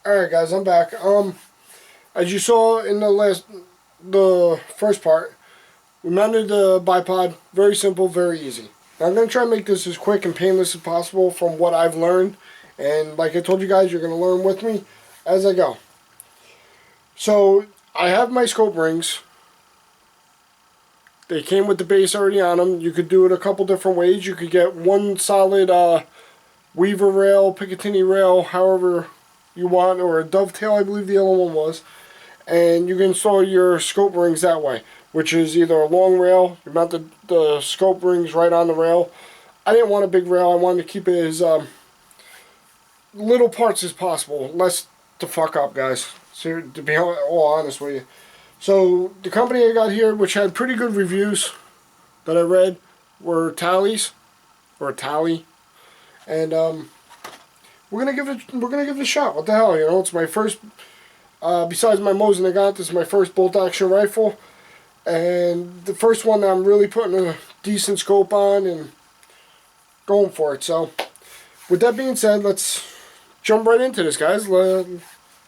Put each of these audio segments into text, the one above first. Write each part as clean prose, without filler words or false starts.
Alright guys, I'm back. As you saw in the first part, we mounted the bipod. Very simple, very easy. Now I'm going to try and make this as quick and painless as possible from what I've learned. And like I told you guys, you're going to learn with me as I go. So, I have my scope rings. They came with the base already on them. You could do it a couple different ways. You could get one solid weaver rail, Picatinny rail, however you want, or a dovetail, I believe the other one was, and you can install your scope rings that way, which is either a long rail, you mount the scope rings right on the rail. I didn't want a big rail. I wanted to keep it as little parts as possible, less to fuck up, guys, so to be all honest with you. So the company I got here, which had pretty good reviews that I read, were Tallies, or Tally, and we're gonna give it a shot. What the hell, you know? It's my first, besides my Mosin I got, this is my first bolt action rifle, and the first one that I'm really putting a decent scope on and going for it. So, with that being said, let's jump right into this, guys.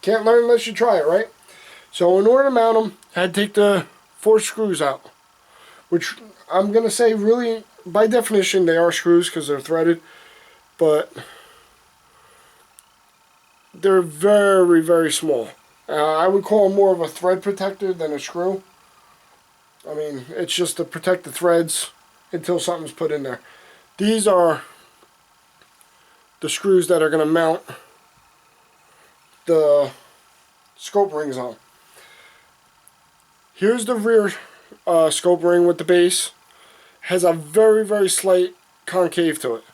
Can't learn unless you try it, right? So, in order to mount them, I had to take the 4 screws out, which I'm gonna say really, by definition, they are screws because they're threaded, but they're very, very small. I would call them more of a thread protector than a screw. I mean, it's just to protect the threads until something's put in there. These are the screws that are going to mount the scope rings on. Here's the rear scope ring with the base. Has a very, very slight concave to it.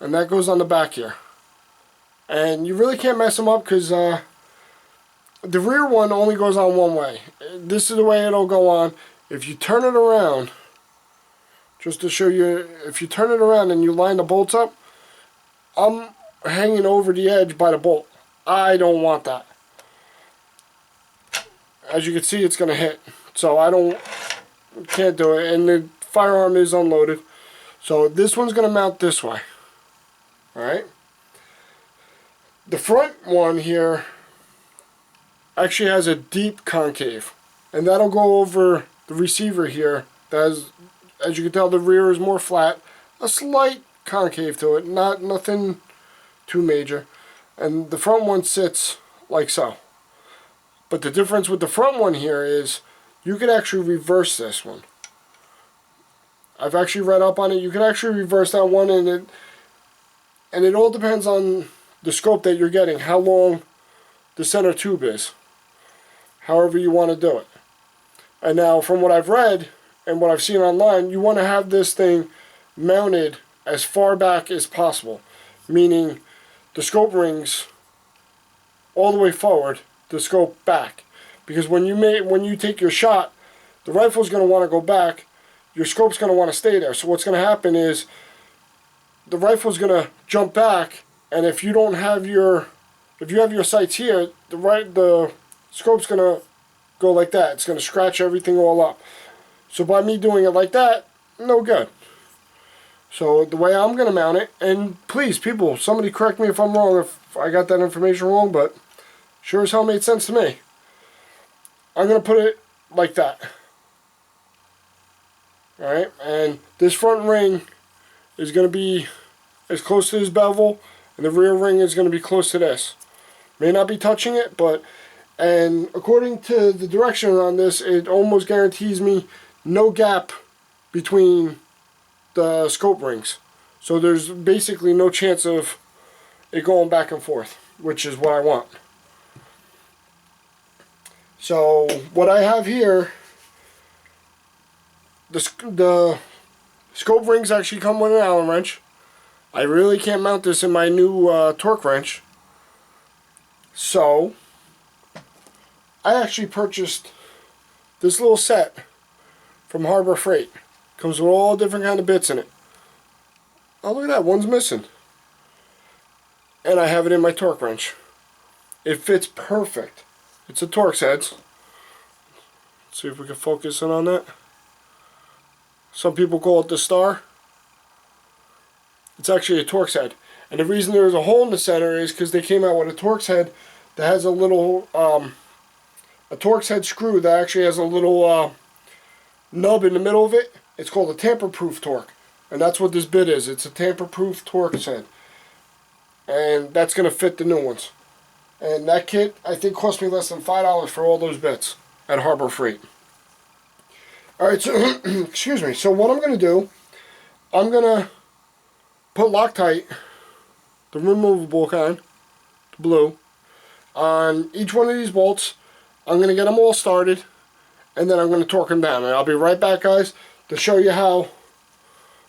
And that goes on the back here. And you really can't mess them up because the rear one only goes on one way. This is the way it'll go on. If you turn it around, just to show you, if you turn it around and you line the bolts up, I'm hanging over the edge by the bolt. I don't want that. As you can see, it's going to hit. So can't do it. And the firearm is unloaded. So this one's going to mount this way. Alright? The front one here actually has a deep concave, and that'll go over the receiver here. As you can tell, the rear is more flat, a slight concave to it, nothing too major, and the front one sits like so. But the difference with the front one here is you could actually reverse this one. I've actually read up on it. You can actually reverse that one, and it all depends on the scope that you're getting, how long the center tube is, however you want to do it. And now, from what I've read and what I've seen online, you want to have this thing mounted as far back as possible, meaning the scope rings all the way forward, the scope back, because when you take your shot, the rifle's going to want to go back, your scope's going to want to stay there. So what's going to happen is the rifle's going to jump back. And if you have your sights here, the scope's gonna go like that. It's gonna scratch everything all up. So by me doing it like that, no good. So the way I'm gonna mount it, and please, people, somebody correct me if I'm wrong, if I got that information wrong, but sure as hell made sense to me. I'm gonna put it like that. Alright, and this front ring is gonna be as close to this bevel, and the rear ring is going to be close to this. May not be touching it, and according to the direction on this, it almost guarantees me no gap between the scope rings. So there's basically no chance of it going back and forth, which is what I want. So what I have here, the scope rings actually come with an Allen wrench. I really can't mount this in my new torque wrench. So, I actually purchased this little set from Harbor Freight. Comes with all different kind of bits in it. Oh, look at that, one's missing. And I have it in my torque wrench. It fits perfect. It's a Torx heads. Let's see if we can focus in on that. Some people call it the Star. It's actually a Torx head. And the reason there's a hole in the center is because they came out with a Torx head that has a little a Torx head screw that actually has a little nub in the middle of it. It's called a tamper-proof Torx, and that's what this bit is. It's a tamper-proof Torx head, and that's going to fit the new ones. And that kit, I think, cost me less than $5 for all those bits at Harbor Freight. Alright, so, excuse me. So what I'm going to do, I'm going to put Loctite, the removable kind, the blue, on each one of these bolts. I'm going to get them all started, and then I'm going to torque them down. And I'll be right back, guys, to show you how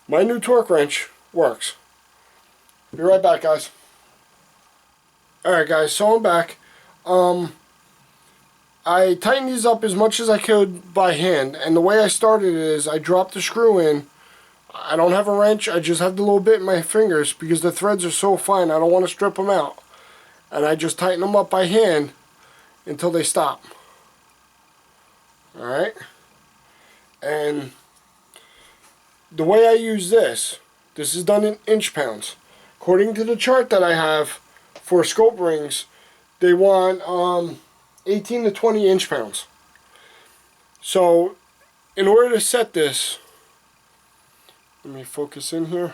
my new torque wrench works. Be right back, guys. Alright, guys, so I'm back. I tightened these up as much as I could by hand, and the way I started it is I dropped the screw in. I don't have a wrench, I just have the little bit in my fingers because the threads are so fine I don't want to strip them out. And I just tighten them up by hand until they stop. Alright? And the way I use this is done in inch pounds. According to the chart that I have for scope rings, they want 18 to 20 inch pounds. So in order to set this, let me focus in here.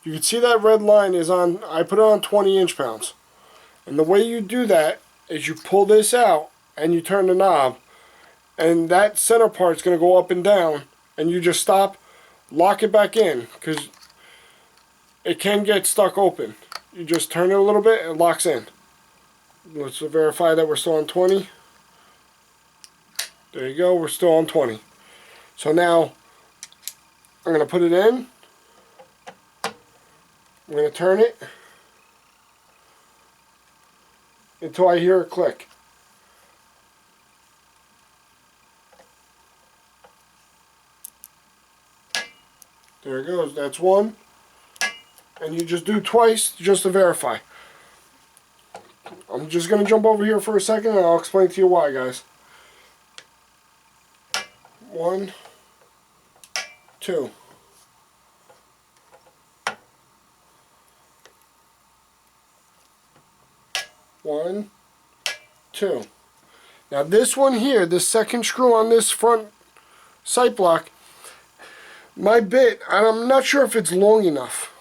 You can see that red line is on, I put it on 20 inch pounds. And the way you do that is you pull this out and you turn the knob, and that center part's going to go up and down, and you just stop, lock it back in, because it can get stuck open. You just turn it a little bit and it locks in. Let's verify that we're still on 20. There you go, we're still on 20. So now I'm going to put it in. I'm going to turn it until I hear a click. There it goes, that's one. And you just do twice just to verify. I'm just going to jump over here for a second and I'll explain to you why, guys. 1, 2. One, two. Now this one here, this second screw on this front sight block, my bit, I'm not sure if it's long enough.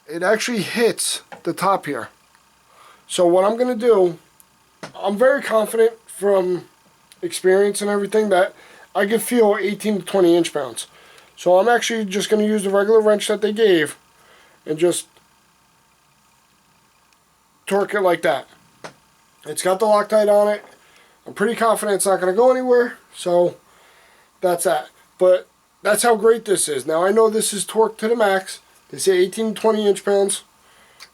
It actually hits the top here. So what I'm going to do, I'm very confident from experience and everything that I can feel 18 to 20 inch pounds. So I'm actually just going to use the regular wrench that they gave and just torque it like that. It's got the Loctite on it. I'm pretty confident it's not going to go anywhere, so that's that. But that's how great this is. Now I know this is torqued to the max. They say 18 to 20 inch pounds,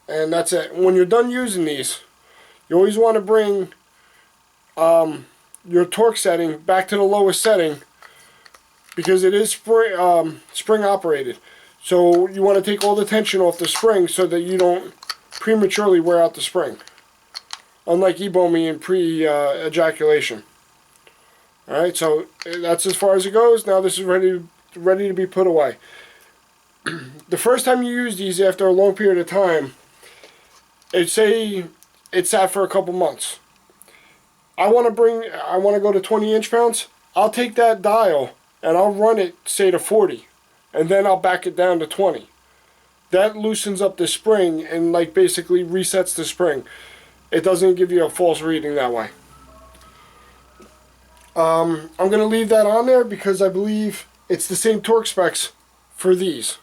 and that's it. When you're done using these, you always want to bring your torque setting back to the lowest setting, because it is spring operated. So you want to take all the tension off the spring so that you don't prematurely wear out the spring, unlike ebomi and pre-ejaculation. Alright, so that's as far as it goes. Now this is ready to be put away. The first time you use these after a long period of time, say it sat for a couple months. I want to go to 20 inch pounds. I'll take that dial and I'll run it, say, to 40, and then I'll back it down to 20. That loosens up the spring and like basically resets the spring. It doesn't give you a false reading that way. I'm going to leave that on there because I believe it's the same torque specs for these.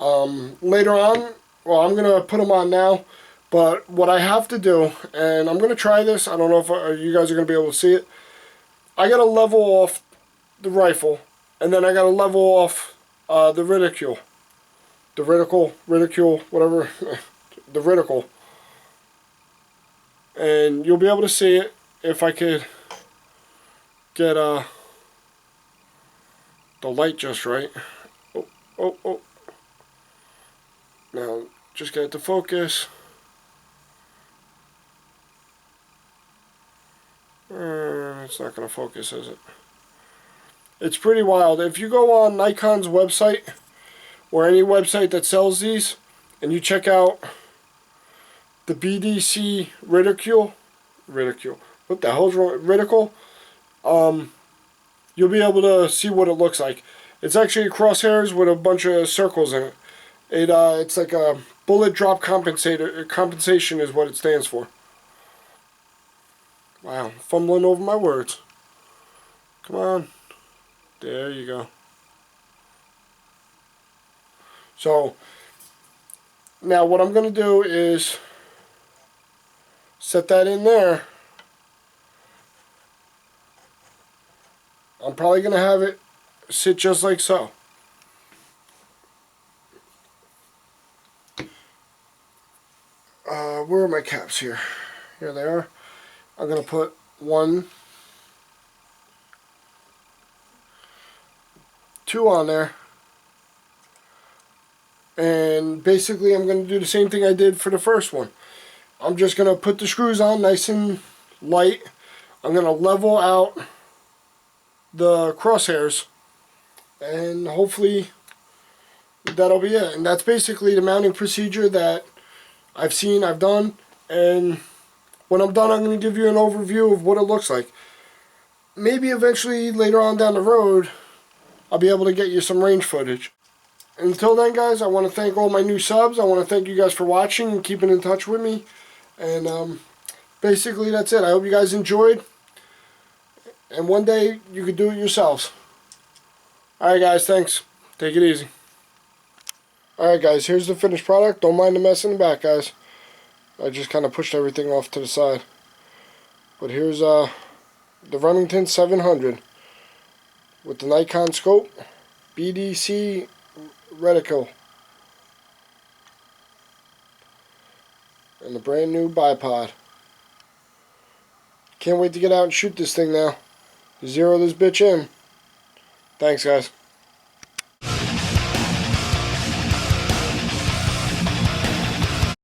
Later on, well, I'm going to put them on now, but what I have to do, and I'm going to try this, I don't know if you guys are going to be able to see it. I got to level off the rifle, and then I got to level off the reticule. The reticule, whatever, the reticle. And you'll be able to see it if I could get the light just right. Oh. Now, just get it to focus. It's not going to focus, is it? It's pretty wild. If you go on Nikkon's website, or any website that sells these, and you check out the BDC reticule. What the hell's wrong? Reticle. You'll be able to see what it looks like. It's actually crosshairs with a bunch of circles in it. It's like a bullet drop compensation is what it stands for. Wow, fumbling over my words. Come on. There you go. So, now what I'm going to do is set that in there. I'm probably going to have it sit just like so. Where are my caps here? Here they are. I'm going to put 1, 2 on there. And basically I'm going to do the same thing I did for the first one. I'm just going to put the screws on nice and light. I'm going to level out the crosshairs. And hopefully that'll be it. And that's basically the mounting procedure that I've done. And when I'm done, I'm going to give you an overview of what it looks like. Maybe eventually later on down the road, I'll be able to get you some range footage. Until then, guys, I want to thank all my new subs. I want to thank you guys for watching and keeping in touch with me. And basically, that's it. I hope you guys enjoyed. And one day, you could do it yourselves. Alright, guys, thanks. Take it easy. Alright, guys, here's the finished product. Don't mind the mess in the back, guys. I just kind of pushed everything off to the side. But here's the Remington 700 with the Nikkon scope, BDC reticle, and the brand new bipod. Can't wait to get out and shoot this thing now. Zero this bitch in. Thanks, guys.